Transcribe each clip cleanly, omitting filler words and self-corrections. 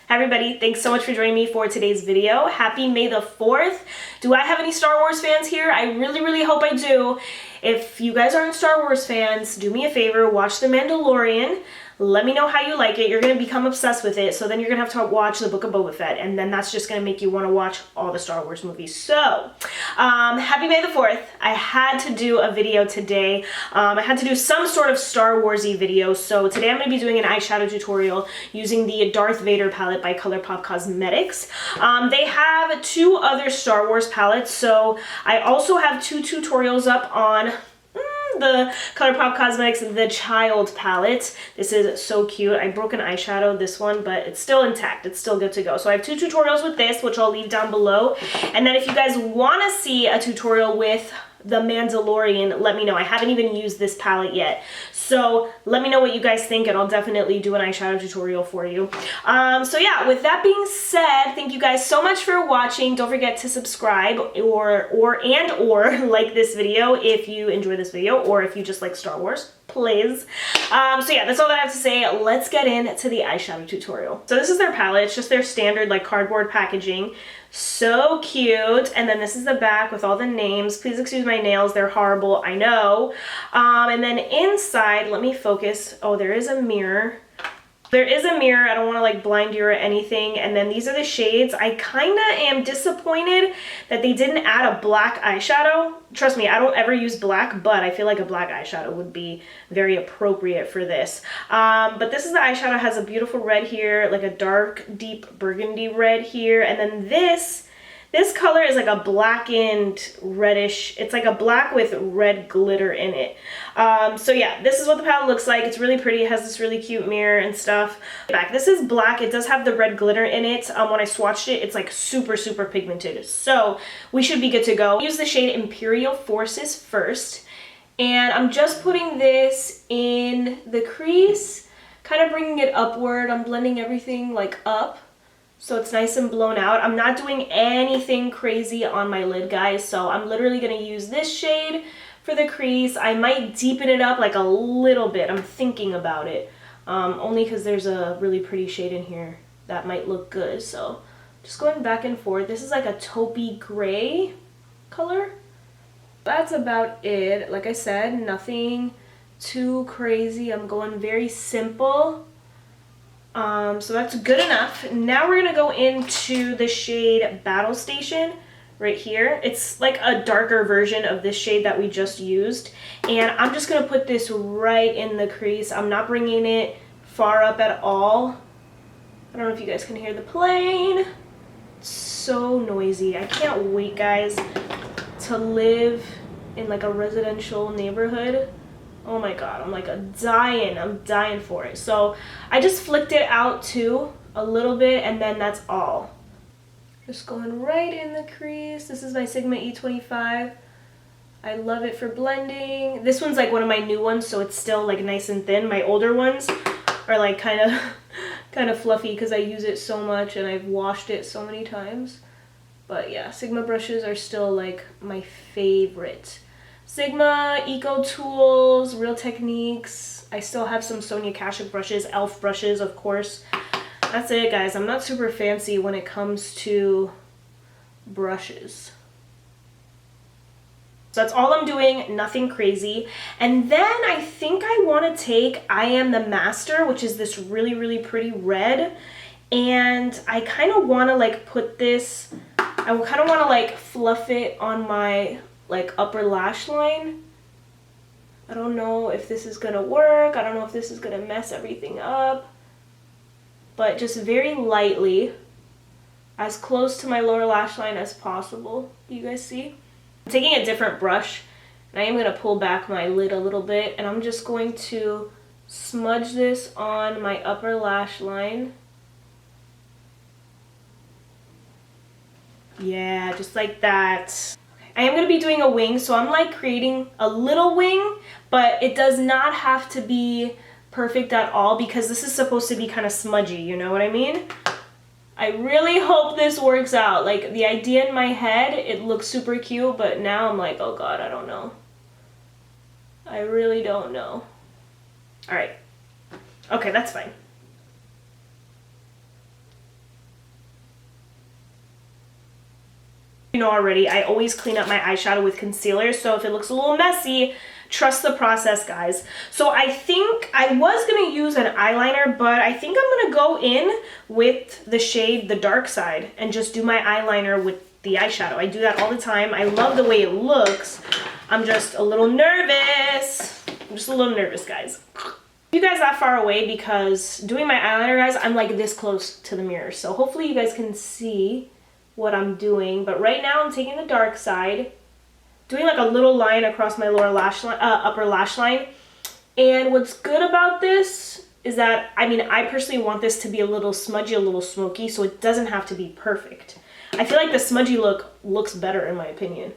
Hi everybody, thanks so much for joining me for today's video. Happy May the 4th. Do I have any Star Wars fans here? I really hope I do. If you guys aren't Star Wars fans, do me a favor, watch The Mandalorian. Let me know how you like it. You're going to become obsessed with it, so then you're going to have to watch the Book of Boba Fett, and then that's just going to make you want to watch all the Star Wars movies. So, happy May the 4th. I had to do a video today. I had to do some sort of Star Wars-y video, so today I'm going to be doing an eyeshadow tutorial using the Darth Vader palette by ColourPop Cosmetics. They have two other Star Wars palettes, so I also have two tutorials up on the ColourPop Cosmetics The Child palette. This is so cute. I broke an eyeshadow, this one, but it's still intact. It's still good to go. So I have two tutorials with this, which I'll leave down below. And then if you guys want to see a tutorial with The Mandalorian, let me know. I haven't even used this palette yet. So let me know what you guys think, and I'll definitely do an eyeshadow tutorial for you. So yeah, with that being said, thank you guys so much for watching. Don't forget to subscribe or like this video if you enjoy this video, or if you just like Star Wars, please. So yeah, that's all that I have to say. Let's get into the eyeshadow tutorial. So this is their palette. It's just their standard like cardboard packaging. So cute. And then this is the back with all the names. Please excuse my nails, they're horrible, I know. And then inside, let me focus. Oh, there is a mirror. There is a mirror. I don't want to like blind you or anything. And then these are the shades. I kind of am disappointed that they didn't add a black eyeshadow. Trust me, I don't ever use black, but I feel like a black eyeshadow would be very appropriate for this. But this is the eyeshadow. It has a beautiful red here, like a dark, deep burgundy red here. And then this color is like a blackened reddish. It's like a black with red glitter in it. So yeah, this is what the palette looks like. It's really pretty. It has this really cute mirror and stuff. Back, this is black. It does have the red glitter in it. When I swatched it, it's like super pigmented. So we should be good to go. Use the shade Imperial Forces first. And I'm just putting this in the crease, kind of bringing it upward. I'm blending everything like up, so it's nice and blown out. I'm not doing anything crazy on my lid, guys, so I'm literally going to use this shade for the crease. I might deepen it up like a little bit. I'm thinking about it, only because there's a really pretty shade in here that might look good. So just going back and forth. This is like a taupey gray color. That's about it. Like I said, nothing too crazy. I'm going very simple. So that's good enough. Now we're gonna go into the shade Battle Station right here. It's like a darker version of this shade that we just used. And I'm just gonna put this right in the crease. I'm not bringing it far up at all. I don't know if you guys can hear the plane. It's so noisy. I can't wait, guys, to live in like a residential neighborhood. Oh my god, I'm like I'm dying for it. So I just flicked it out too a little bit, and then that's all. Just going right in the crease. This is my Sigma E25. I love it for blending. This one's like one of my new ones, so it's still like nice and thin. My older ones are like kind of fluffy because I use it so much and I've washed it so many times. But yeah, Sigma brushes are still like my favorite. Sigma, Eco Tools, Real Techniques. I still have some Sonia Kashuk brushes, e.l.f. brushes, of course. That's it, guys. I'm not super fancy when it comes to brushes. So that's all I'm doing, nothing crazy. And then I think I want to take I Am the Master, which is this really pretty red. And I kind of want to like put this, I kind of want to like fluff it on my like upper lash line. I don't know if this is gonna work. I don't know if this is gonna mess everything up, but just very lightly, as close to my lower lash line as possible. Do you guys see? I'm taking a different brush, and I am gonna pull back my lid a little bit, and I'm just going to smudge this on my upper lash line. Yeah, just like that. I am going to be doing a wing, so I'm like creating a little wing, but it does not have to be perfect at all because this is supposed to be kind of smudgy, you know what I mean? I really hope this works out. Like, the idea in my head, it looks super cute, but now I'm like, oh god, I don't know. I really don't know. Alright. Okay, that's fine. You know already, I always clean up my eyeshadow with concealer, so if it looks a little messy, trust the process, guys. So I think I was gonna use an eyeliner, but I think I'm gonna go in with the shade The Dark Side and just do my eyeliner with the eyeshadow. I do that all the time. I love the way it looks. I'm just a little nervous. I'm just a little nervous, guys. You guys that far away because doing my eyeliner, guys, I'm like this close to the mirror. So hopefully you guys can see what I'm doing, but right now I'm taking the dark side, doing like a little line across my lower lash line, upper lash line. And what's good about this is that, I mean, I personally want this to be a little smudgy, a little smoky, so it doesn't have to be perfect. I feel like the smudgy look looks better in my opinion.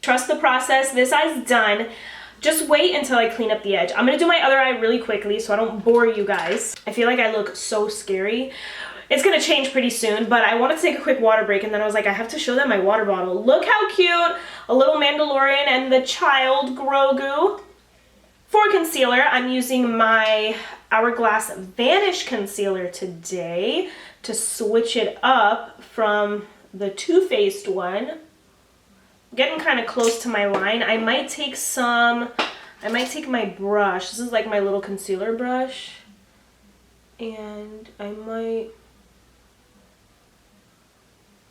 Trust the process. This eye's done. Just wait until I clean up the edge. I'm gonna do my other eye really quickly so I don't bore you guys. I feel like I look so scary. It's gonna change pretty soon, but I wanted to take a quick water break and then I was like, I have to show them my water bottle. Look how cute, a little Mandalorian and the child Grogu. For concealer, I'm using my Hourglass Vanish concealer today to switch it up from the Too Faced one. Getting kind of close to my line. I might take my brush. This is like my little concealer brush. And I might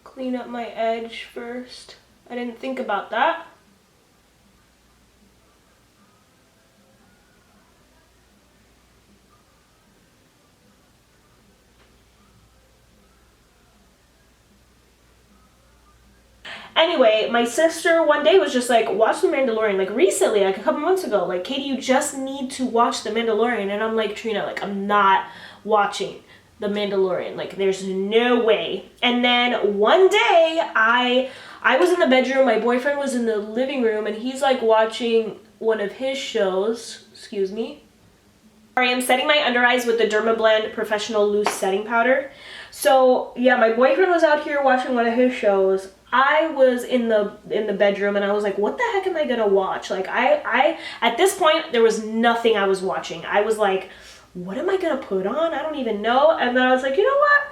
clean up my edge first. I didn't think about that. Anyway, my sister one day was just like, watch The Mandalorian, like recently, like a couple months ago, like, Katie, you just need to watch The Mandalorian. And I'm like, Trina, like, I'm not watching The Mandalorian. Like, there's no way. And then one day, I was in the bedroom, my boyfriend was in the living room, and he's like watching one of his shows. Excuse me. Sorry, I'm setting my under eyes with the Dermablend Professional Loose Setting Powder. So, yeah, my boyfriend was out here watching one of his shows. I was in the bedroom and I was like, what the heck am I gonna watch? Like I at this point there was nothing I was watching. I was like, what am I gonna put on? I don't even know. And then I was like, you know what?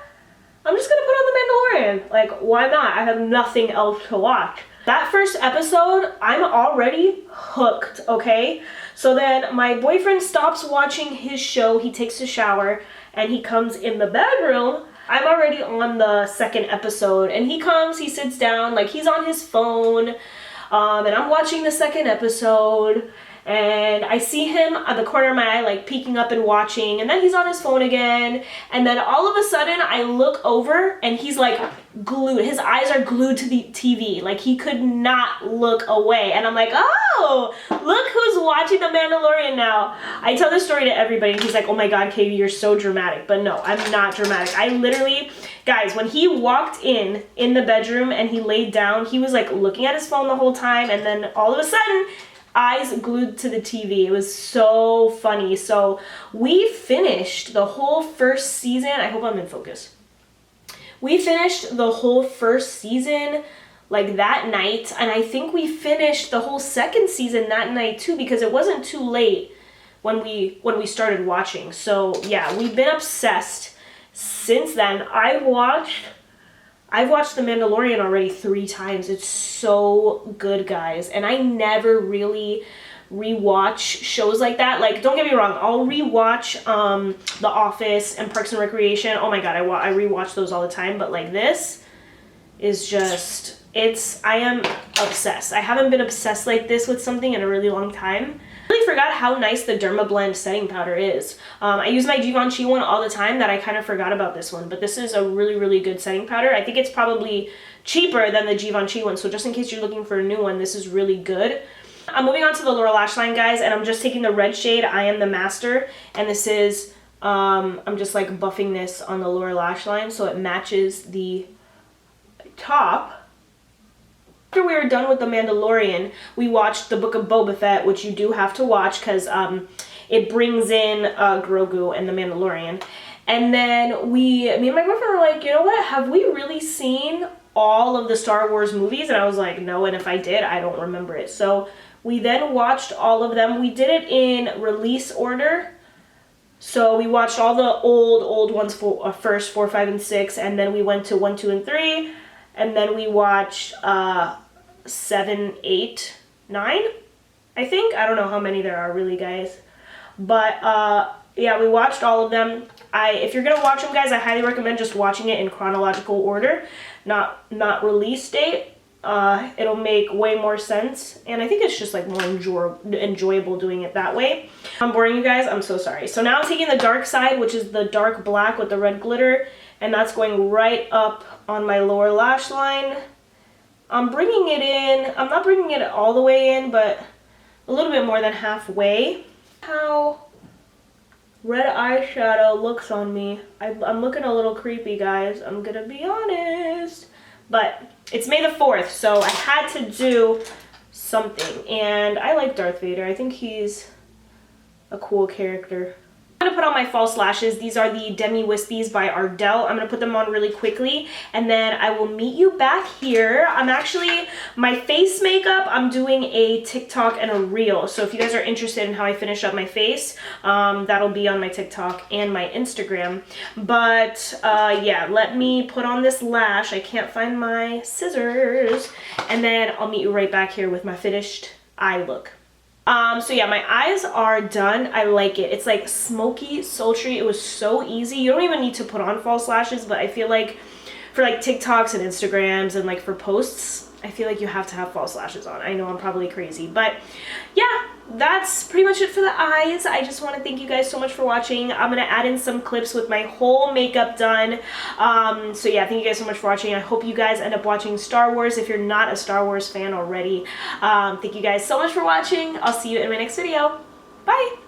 I'm just gonna put on The Mandalorian. Like, why not? I have nothing else to watch. That first episode, I'm already hooked, okay? So then my boyfriend stops watching his show, he takes a shower, and he comes in the bedroom. I'm already on the second episode, and he comes, he sits down, like he's on his phone, and I'm watching the second episode, and I see him at the corner of my eye, like peeking up and watching, and then he's on his phone again, and then all of a sudden I look over and he's like glued, his eyes are glued to the TV, like he could not look away, and I'm like, oh, look who's watching The Mandalorian now. I tell this story to everybody, and he's like, oh my god, Katie, you're so dramatic. But no, I'm not dramatic. I literally, guys, when he walked in the bedroom and he laid down, he was like looking at his phone the whole time, and then all of a sudden, eyes glued to the TV. It was so funny. So we finished the whole first season. I hope I'm in focus. We finished the whole first season like that night, and I think we finished the whole second season that night too, because it wasn't too late when we started watching. So yeah, we've been obsessed since then. I've watched The Mandalorian already 3 times. It's so good, guys. And I never really rewatch shows like that. Like, don't get me wrong, I'll rewatch The Office and Parks and Recreation. Oh my god, I rewatch those all the time. But like, this is just, I am obsessed. I haven't been obsessed like this with something in a really long time. I really forgot how nice the Dermablend setting powder is. I use my Givenchy one all the time, that I kind of forgot about this one, but this is a really, really good setting powder. I think it's probably cheaper than the Givenchy one, so just in case you're looking for a new one, this is really good. I'm moving on to the lower lash line, guys, and I'm just taking the red shade, I Am the Master, and this is, I'm just like buffing this on the lower lash line so it matches the top. After we were done with The Mandalorian, we watched the Book of Boba Fett, which you do have to watch because it brings in Grogu and The Mandalorian. And then me and my boyfriend were like, you know what, have we really seen all of the Star Wars movies? And I was like, no, and if I did, I don't remember it. So We then watched all of them. We did it in release order. So we watched all the old ones first, 4, 5, and 6, and then we went to 1, 2, and 3, and then we watched 7, 8, 9, I think. I don't know how many there are really, guys. But yeah, we watched all of them. If you're gonna watch them, guys, I highly recommend just watching it in chronological order, not release date. It'll make way more sense, and I think it's just like more enjoyable doing it that way. I'm boring you guys, I'm so sorry. So now I'm taking the dark side, which is the dark black with the red glitter, and that's going right up on my lower lash line. I'm bringing it in, I'm not bringing it all the way in, but a little bit more than halfway. How red eyeshadow looks on me. I'm looking a little creepy, guys, I'm gonna be honest. But it's May the 4th, so I had to do something. And I like Darth Vader. I think he's a cool character. I'm going to put on my false lashes. These are the DEMI Wispies by Ardell. I'm going to put them on really quickly, and then I will meet you back here. My face makeup, I'm doing a TikTok and a reel. So if you guys are interested in how I finish up my face, that'll be on my TikTok and my Instagram. But yeah, let me put on this lash. I can't find my scissors. And then I'll meet you right back here with my finished eye look. So yeah, my eyes are done. I like it. It's like smoky, sultry. It was so easy. You don't even need to put on false lashes, but I feel like for like TikToks and Instagrams and like for posts, I feel like you have to have false lashes on. I know I'm probably crazy, but yeah, that's pretty much it for the eyes. I just want to thank you guys so much for watching. I'm going to add in some clips with my whole makeup done. So yeah, thank you guys so much for watching. I hope you guys end up watching Star Wars if you're not a Star Wars fan already. Thank you guys so much for watching. I'll see you in my next video. Bye!